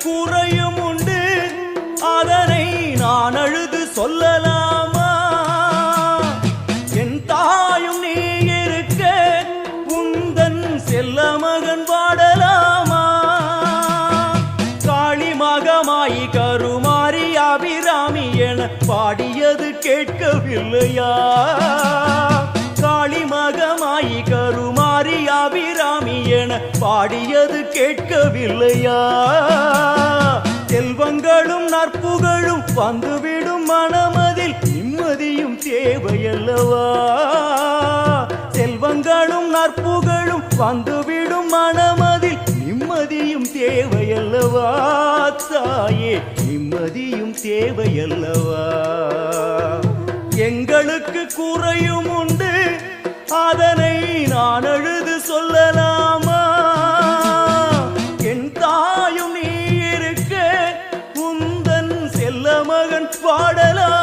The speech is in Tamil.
குறையும் உண்டு, அதனை நான் அழுது சொல்லலாமா? என் தாயும் நீ இருக்க உந்தன் செல்ல மகன் வாடலாமா? காளி மகமாயி கருமாரி அபிராமி என பாடியது கேட்கவில்லையா? காளி மகமாயி கருமாரி அபிராமி என பாடியது கேட்கவில்லையா? செல்வங்களும் நற்புகழும் வந்துவிடும் மனமதில் நிம்மதியும் தேவையல்லவா? செல்வங்களும் நற்புகழும் வந்துவிடும் மனமதில் நிம்மதியும் தேவையல்லவா? தாயே நிம்மதியும் தேவையல்லவா? எங்களுக்கு குறையும் உண்டு, அதனை நான் அழுது சொல்லலாமா? என் தாயும் நீ இருக்க உந்தன் செல்ல மகன் பாடலாம்.